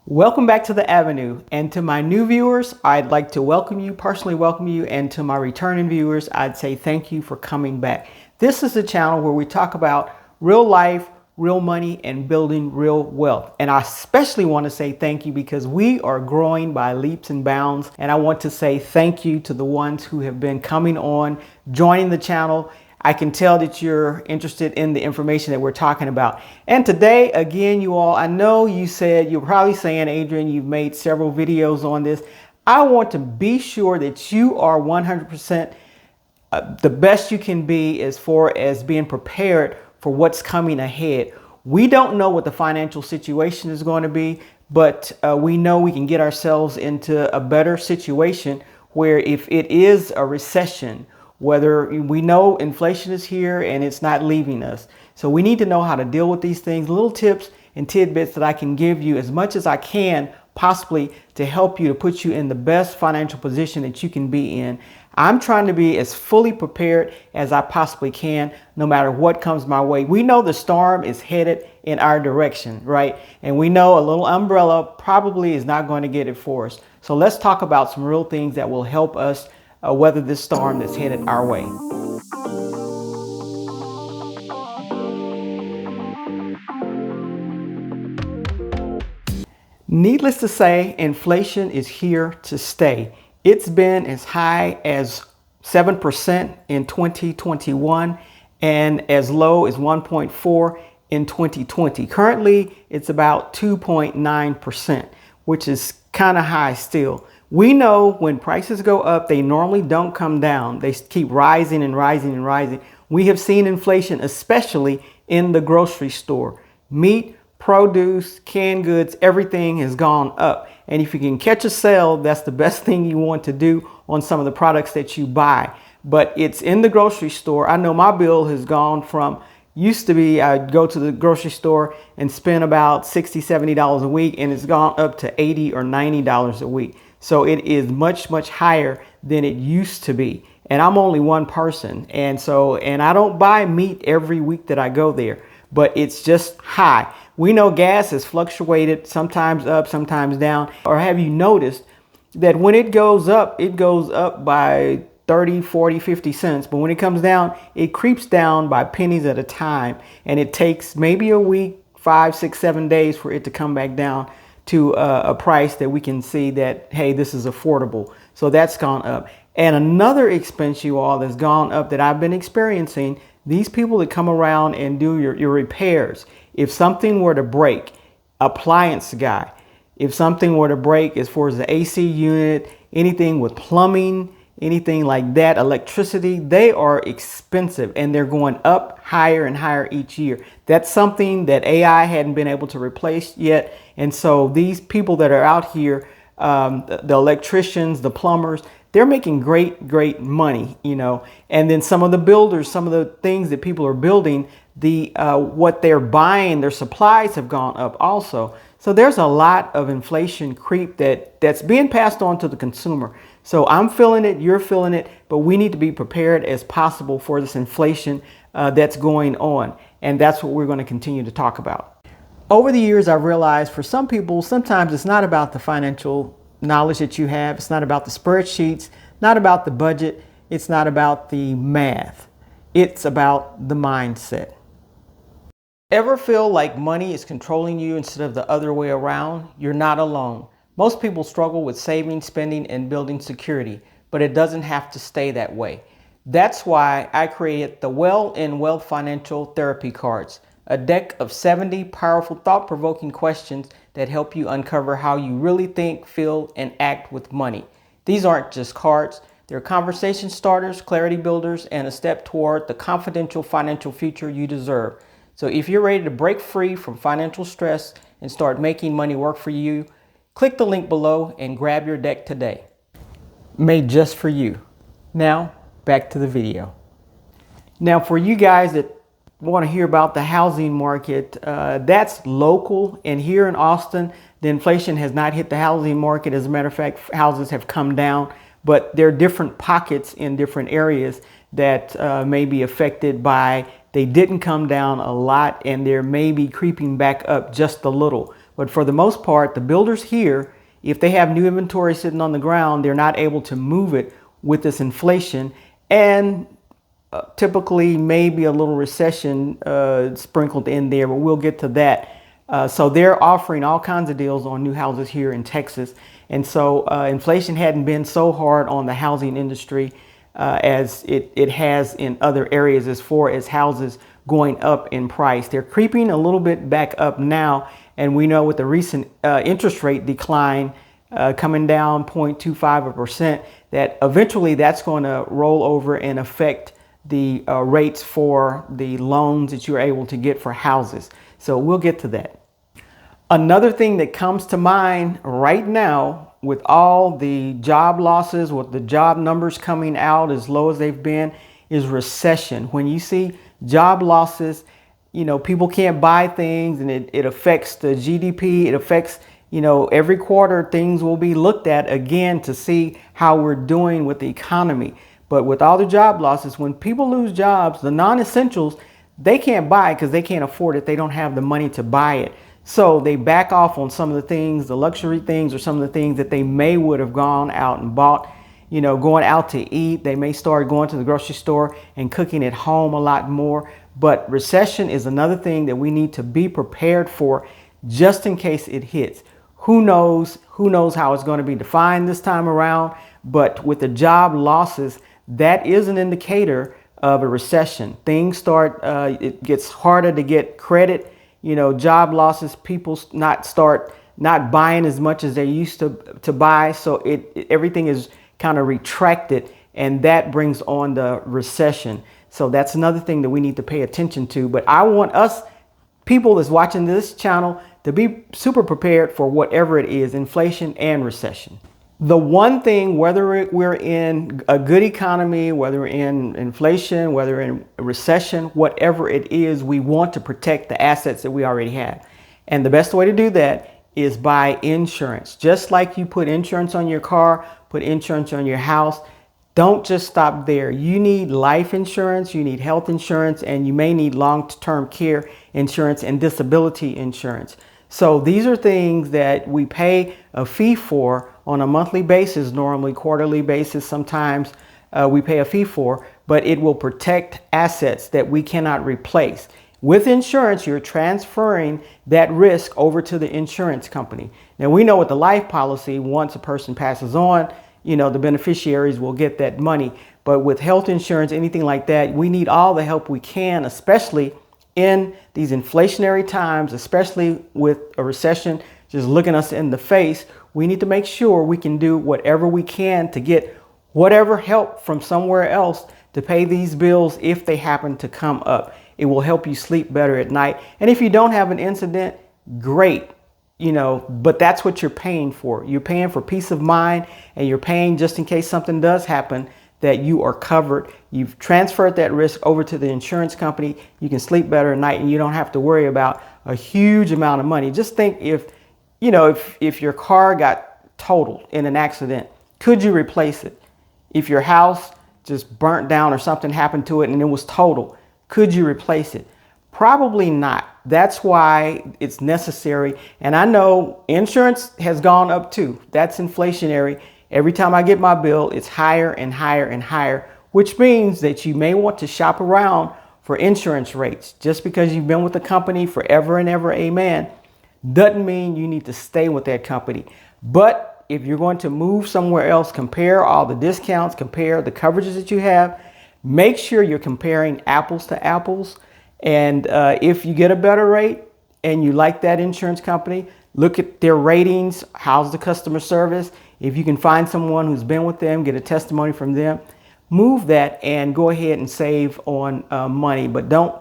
Welcome back to the Avenue, and to my new viewers, I'd like to personally welcome you, and to my returning viewers, I'd say thank you for coming back. This is the channel where we talk about real life, real money, and building real wealth. And I especially want to say thank you because we are growing by leaps and bounds. And I want to say thank you to the ones who have been coming on, joining the channel. I can tell that you're interested in the information that we're talking about. And today, again, you all, I know you're probably saying, Adrian, you've made several videos on this. I want to be sure that you are 100% the best you can be as far as being prepared for what's coming ahead. We don't know what the financial situation is going to be, but we know we can get ourselves into a better situation where if it is a recession, whether we know inflation is here and it's not leaving us. So we need to know how to deal with these things, little tips and tidbits that I can give you as much as I can possibly to help you, to put you in the best financial position that you can be in. I'm trying to be as fully prepared as I possibly can, no matter what comes my way. We know the storm is headed in our direction, right? And we know a little umbrella probably is not going to get it for us. So let's talk about some real things that will help us weather this storm that's headed our way. Needless to say, inflation is here to stay. It's been as high as 7% in 2021 and as low as 1.4% in 2020. Currently, it's about 2.9%, which is kind of high still. We know when prices go up, they normally don't come down. They keep rising and rising and rising. We have seen inflation, especially in the grocery store. Meat, produce, canned goods, everything has gone up. And if you can catch a sale, that's the best thing you want to do on some of the products that you buy. But it's in the grocery store. I know my bill has gone from, used to be I'd go to the grocery store and spend about $60, $70 a week, and it's gone up to $80 or $90 a week. So it is much, much higher than it used to be. And I'm only one person. And I don't buy meat every week that I go there, but it's just high. We know gas has fluctuated, sometimes up, sometimes down. Or have you noticed that when it goes up by 30, 40, 50 cents. But when it comes down, it creeps down by pennies at a time. And it takes maybe a week, 5, 6, 7 days for it to come back down to a price that we can see that, hey, this is affordable. So that's gone up. And another expense, you all, that's gone up that I've been experiencing, these people that come around and do your repairs. If something were to break, appliance guy, if something were to break as far as the AC unit, anything with plumbing, anything like that, electricity, they are expensive and they're going up higher and higher each year. That's something that AI hadn't been able to replace yet. And so these people that are out here, the electricians, the plumbers, they're making great money, you know. And then some of the builders, some of the things that people are building, what they're buying, their supplies have gone up also. So there's a lot of inflation creep that's being passed on to the consumer. So I'm feeling it, you're feeling it, but we need to be prepared as possible for this inflation that's going on. And that's what we're going to continue to talk about. Over the years, I've realized for some people, sometimes it's not about the financial knowledge that you have. It's not about the spreadsheets, not about the budget. It's not about the math. It's about the mindset. Ever feel like money is controlling you instead of the other way around? You're not alone. Most people struggle with saving, spending, and building security, but it doesn't have to stay that way. That's why I created the Well in Wealth Financial Therapy Cards, a deck of 70 powerful, thought-provoking questions that help you uncover how you really think, feel, and act with money. These aren't just cards. They're conversation starters, clarity builders, and a step toward the confidential financial future you deserve. So if you're ready to break free from financial stress and start making money work for you, click the link below and grab your deck today. Made just for you. Now, back to the video. Now, for you guys that want to hear about the housing market, that's local. And here in Austin, the inflation has not hit the housing market. As a matter of fact, houses have come down, but there are different pockets in different areas that may be affected by, they didn't come down a lot and they're maybe creeping back up just a little. But for the most part, the builders here, if they have new inventory sitting on the ground, they're not able to move it with this inflation and typically maybe a little recession sprinkled in there, but we'll get to that. So they're offering all kinds of deals on new houses here in Texas. And so inflation hadn't been so hard on the housing industry as it has in other areas as far as houses going up in price. They're creeping a little bit back up now. And we know with the recent interest rate decline coming down 0.25%, that eventually that's going to roll over and affect the rates for the loans that you're able to get for houses. So we'll get to that. Another thing that comes to mind right now with all the job losses, with the job numbers coming out as low as they've been, is recession. When you see job losses, people can't buy things, and it affects the GDP. It affects, every quarter things will be looked at again to see how we're doing with the economy. But with all the job losses, when people lose jobs, the non-essentials, they can't buy because they can't afford it. They don't have the money to buy it. So they back off on some of the things, the luxury things, or some of the things that they may would have gone out and bought, going out to eat. They may start going to the grocery store and cooking at home a lot more. But recession is another thing that we need to be prepared for just in case it hits. Who knows how it's going to be defined this time around. But with the job losses, that is an indicator of a recession. Things start, it gets harder to get credit. Job losses, people start not buying as much as they used to buy. So everything is kind of retracted, and that brings on the recession. So that's another thing that we need to pay attention to. But I want us, people that's watching this channel, to be super prepared for whatever it is, inflation and recession. The one thing, whether we're in a good economy, whether we're in inflation, whether we're in a recession, whatever it is, we want to protect the assets that we already have. And the best way to do that is by insurance. Just like you put insurance on your car, put insurance on your house, don't just stop there. You need life insurance, you need health insurance, and you may need long-term care insurance and disability insurance. So these are things that we pay a fee for on a monthly basis, normally quarterly basis. Sometimes we pay a fee for, but it will protect assets that we cannot replace. With insurance, you're transferring that risk over to the insurance company. Now, we know with the life policy, once a person passes on, the beneficiaries will get that money. But with health insurance, anything like that, we need all the help we can, especially in these inflationary times, especially with a recession just looking us in the face. We need to make sure we can do whatever we can to get whatever help from somewhere else to pay these bills if they happen to come up. It will help you sleep better at night. And if you don't have an incident, great, but that's what you're paying for. You're paying for peace of mind, and you're paying just in case something does happen, that you are covered. You've transferred that risk over to the insurance company. You can sleep better at night, and you don't have to worry about a huge amount of money. Just think if your car got totaled in an accident, could you replace it? If your house just burnt down or something happened to it and it was total, could you replace it? Probably not. That's why it's necessary. And I know insurance has gone up too. That's inflationary. Every time I get my bill, it's higher and higher and higher, which means that you may want to shop around for insurance rates. Just because you've been with the company forever and ever, amen, doesn't mean you need to stay with that company. But if you're going to move somewhere else, compare all the discounts, compare the coverages that you have. Make sure you're comparing apples to apples. And if you get a better rate and you like that insurance company, look at their ratings. How's the customer service? If you can find someone who's been with them, get a testimony from them, move that and go ahead and save on money. But don't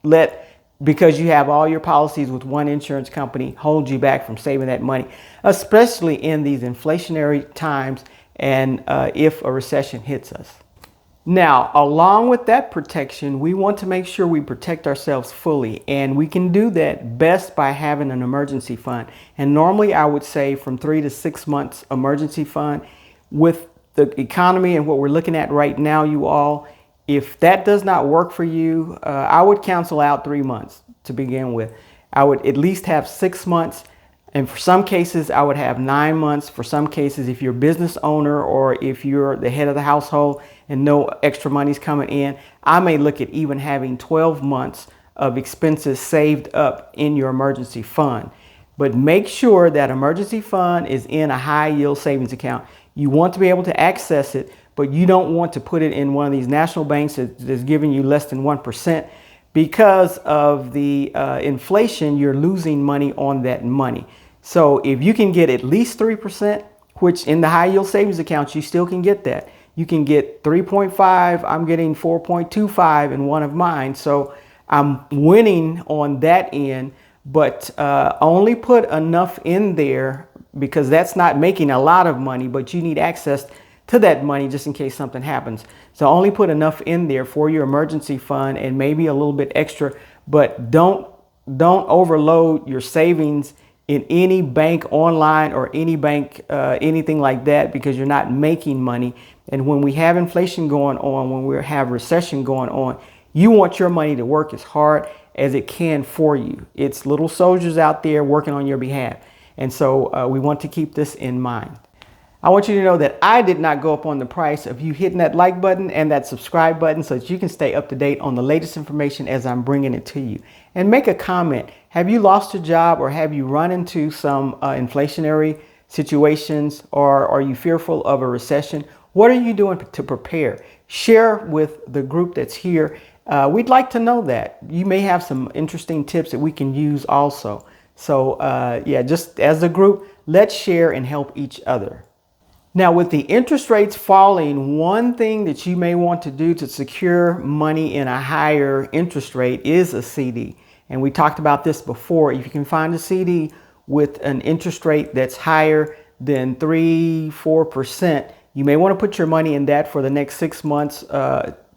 let, because you have all your policies with one insurance company, hold you back from saving that money, especially in these inflationary times and if a recession hits us. Now, along with that protection, we want to make sure we protect ourselves fully, and we can do that best by having an emergency fund. And normally I would say from 3 to 6 months emergency fund. With the economy and what we're looking at right now, you all, if that does not work for you, I would cancel out 3 months to begin with. I would at least have 6 months And for some cases, I would have 9 months. For some cases, if you're a business owner or if you're the head of the household and no extra money's coming in, I may look at even having 12 months of expenses saved up in your emergency fund. But make sure that emergency fund is in a high yield savings account. You want to be able to access it, but you don't want to put it in one of these national banks that's giving you less than 1%. Because of the inflation, you're losing money on that money. So if you can get at least 3%, which in the high yield savings accounts, you still can get that. You can get 3.5. I'm getting 4.25 in one of mine. So I'm winning on that end, but only put enough in there because that's not making a lot of money, but you need access to that money just in case something happens. So only put enough in there for your emergency fund and maybe a little bit extra, but don't overload your savings in any bank online or any bank, anything like that, because you're not making money. And when we have inflation going on, when we have recession going on, you want your money to work as hard as it can for you. It's little soldiers out there working on your behalf. And so we want to keep this in mind. I want you to know that I did not go up on the price of you hitting that like button and that subscribe button so that you can stay up to date on the latest information as I'm bringing it to you. And make a comment. Have you lost your job or have you run into some inflationary situations, or are you fearful of a recession? What are you doing to prepare? Share with the group that's here. We'd like to know that. You may have some interesting tips that we can use also. So yeah, just as a group, let's share and help each other. Now, with the interest rates falling, one thing that you may want to do to secure money in a higher interest rate is a CD. And we talked about this before. If you can find a CD with an interest rate that's higher than 3-4%, you may want to put your money in that for the next 6 months,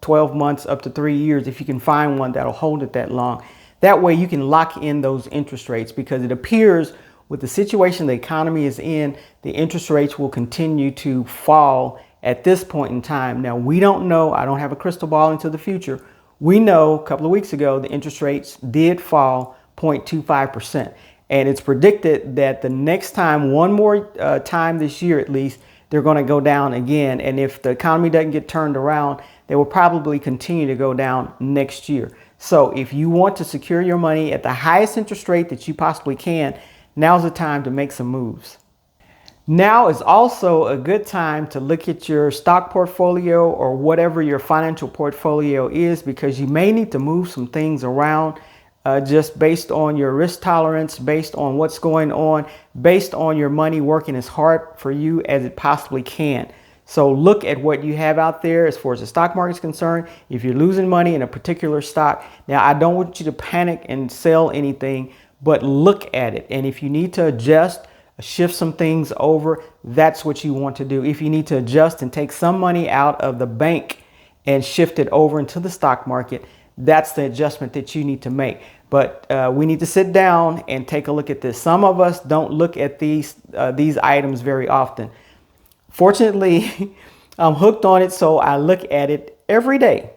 12 months, up to 3 years, if you can find one that'll hold it that long. That way you can lock in those interest rates, because it appears with the situation the economy is in, the interest rates will continue to fall at this point in time. Now, we don't know. I don't have a crystal ball into the future. We know a couple of weeks ago, the interest rates did fall 0.25%. And it's predicted that the next time, one more time this year at least, they're going to go down again. And if the economy doesn't get turned around, they will probably continue to go down next year. So if you want to secure your money at the highest interest rate that you possibly can, now's the time to make some moves. Now is also a good time to look at your stock portfolio or whatever your financial portfolio is, because you may need to move some things around just based on your risk tolerance, based on what's going on, based on your money working as hard for you as it possibly can. So look at what you have out there as far as the stock market is concerned. If you're losing money in a particular stock, now I don't want you to panic and sell anything, but look at it. And if you need to adjust, shift some things over, that's what you want to do. If you need to adjust and take some money out of the bank and shift it over into the stock market, that's the adjustment that you need to make. But we need to sit down and take a look at this. Some of us don't look at these items very often. Fortunately, I'm hooked on it, so I look at it every day.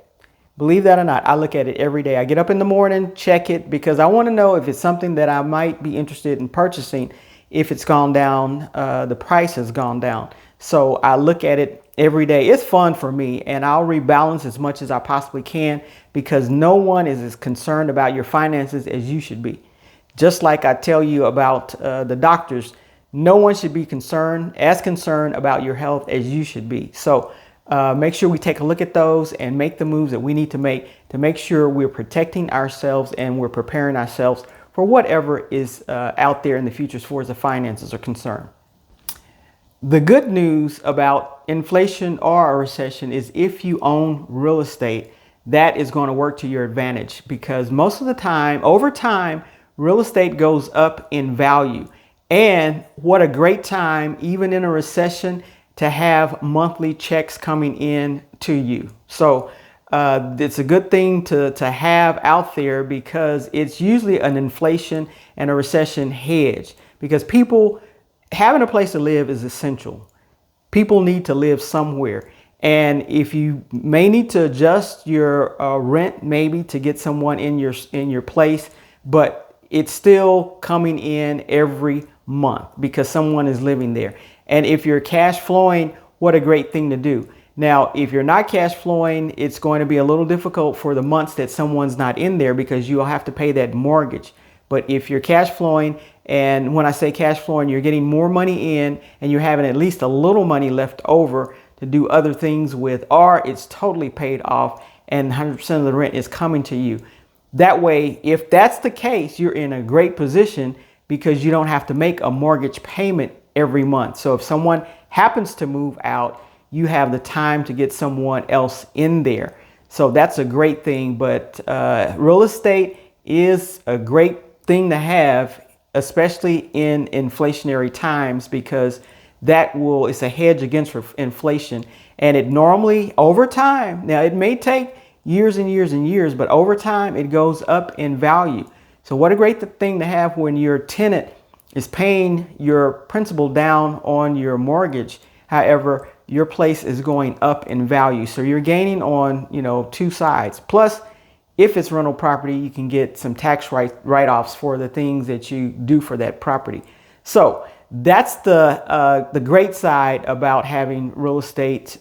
Believe that or not, I look at it every day. I get up in the morning, check it, because I want to know if it's something that I might be interested in purchasing. If it's gone down, the price has gone down. So I look at it every day. It's fun for me, and I'll rebalance as much as I possibly can, because no one is as concerned about your finances as you should be. Just like I tell you about the doctors, no one should be as concerned about your health as you should be. So make sure we take a look at those and make the moves that we need to make sure we're protecting ourselves and we're preparing ourselves for whatever is out there in the future as far as the finances are concerned. The good news about inflation or a recession is if you own real estate, that is going to work to your advantage, because most of the time, over time, real estate goes up in value. And what a great time, even in a recession, to have monthly checks coming in to you. So it's a good thing to have out there, because it's usually an inflation and a recession hedge, because people having a place to live is essential. People need to live somewhere. And if you may need to adjust your rent, maybe to get someone in your place, but it's still coming in every month because someone is living there. And if you're cash flowing, what a great thing to do. Now, if you're not cash flowing, it's going to be a little difficult for the months that someone's not in there because you'll have to pay that mortgage. But if you're cash flowing, and when I say cash flowing, you're getting more money in and you're having at least a little money left over to do other things with, or it's totally paid off and 100% of the rent is coming to you. That way, if that's the case, you're in a great position because you don't have to make a mortgage payment every month. So if someone happens to move out, you have the time to get someone else in there. So that's a great thing. But real estate is a great thing to have, especially in inflationary times, because it's a hedge against inflation. And it normally, over time, now it may take years and years and years, but over time it goes up in value. So what a great thing to have when your tenant is paying your principal down on your mortgage. However, your place is going up in value. So you're gaining on, two sides. Plus, if it's rental property, you can get some tax write-offs for the things that you do for that property. So that's the great side about having real estate,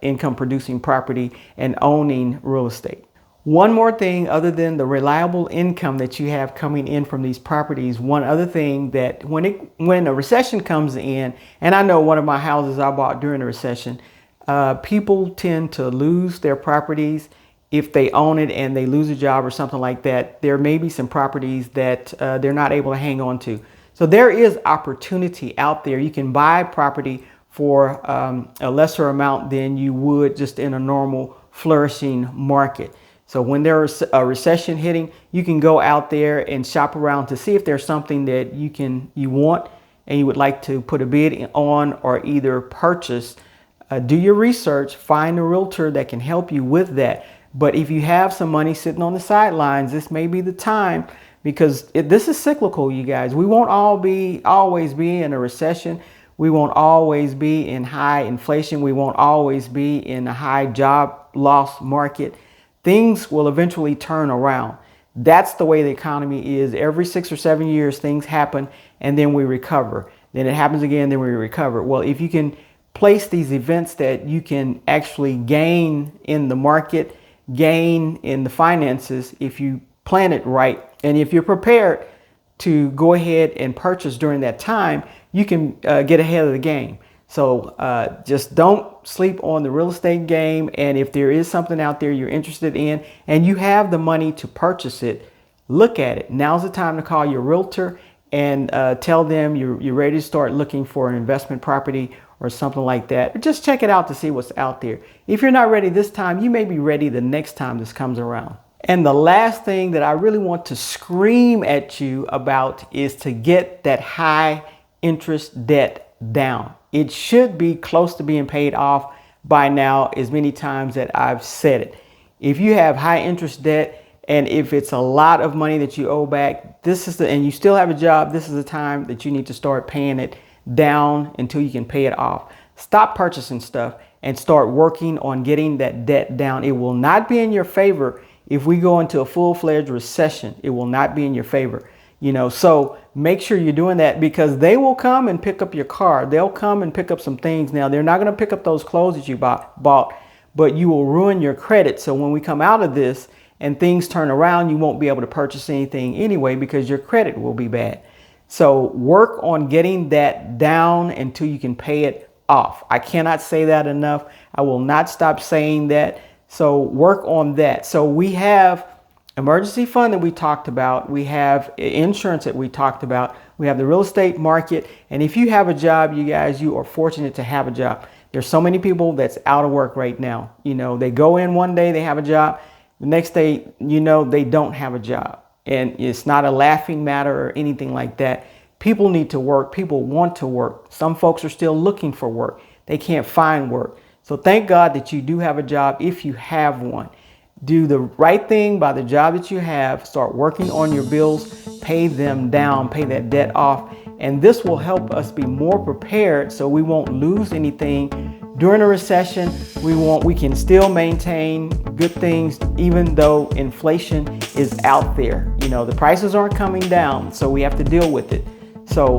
income producing property and owning real estate. One more thing, other than the reliable income that you have coming in from these properties, one other thing that when a recession comes in, and I know one of my houses I bought during the recession, people tend to lose their properties if they own it and they lose a job or something like that. There may be some properties that they're not able to hang on to. So there is opportunity out there. You can buy property for a lesser amount than you would just in a normal flourishing market. So when there's a recession hitting, you can go out there and shop around to see if there's something that you want and you would like to put a bid on or either purchase. Do your research, find a realtor that can help you with that. But if you have some money sitting on the sidelines, this may be the time, because this is cyclical, you guys. We won't always be in a recession. We won't always be in high inflation. We won't always be in a high job loss market. Things will eventually turn around. That's the way the economy is. Every 6 or 7 years, things happen and then we recover. Then it happens again, then we recover. Well, if you can place these events that you can actually gain in the market, gain in the finances, if you plan it right, and if you're prepared to go ahead and purchase during that time, you can get ahead of the game. So just don't sleep on the real estate game. And if there is something out there you're interested in and you have the money to purchase it, look at it. Now's the time to call your realtor and tell them you're ready to start looking for an investment property or something like that. Or just check it out to see what's out there. If you're not ready this time, you may be ready the next time this comes around. And the last thing that I really want to scream at you about is to get that high interest debt down. It should be close to being paid off by now, as many times that I've said it. If you have high interest debt and if it's a lot of money that you owe back, and you still have a job, this is the time that you need to start paying it down until you can pay it off. Stop purchasing stuff and start working on getting that debt down. It will not be in your favor if we go into a full-fledged recession. It will not be in your favor. So make sure you're doing that, because they will come and pick up your car. They'll come and pick up some things. Now, they're not going to pick up those clothes that you bought, but you will ruin your credit. So when we come out of this and things turn around, you won't be able to purchase anything anyway because your credit will be bad. So work on getting that down until you can pay it off. I cannot say that enough. I will not stop saying that. So work on that. So we have emergency fund that we talked about. We have insurance that we talked about. We have the real estate market. And if you have a job, you guys, you are fortunate to have a job. There's so many people that's out of work right now. They go in one day, they have a job. The next day, they don't have a job. And it's not a laughing matter or anything like that. People need to work. People want to work. Some folks are still looking for work. They can't find work. So thank God that you do have a job if you have one. Do the right thing by the job that you have. Start working on your bills, pay them down, pay that debt off. And this will help us be more prepared so we won't lose anything during a recession. We can still maintain good things even though inflation is out there. The prices aren't coming down, so we have to deal with it. So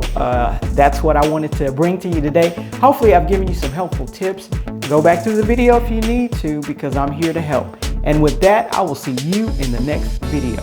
that's what I wanted to bring to you today. Hopefully I've given you some helpful tips. Go back to the video if you need to, because I'm here to help. And with that, I will see you in the next video.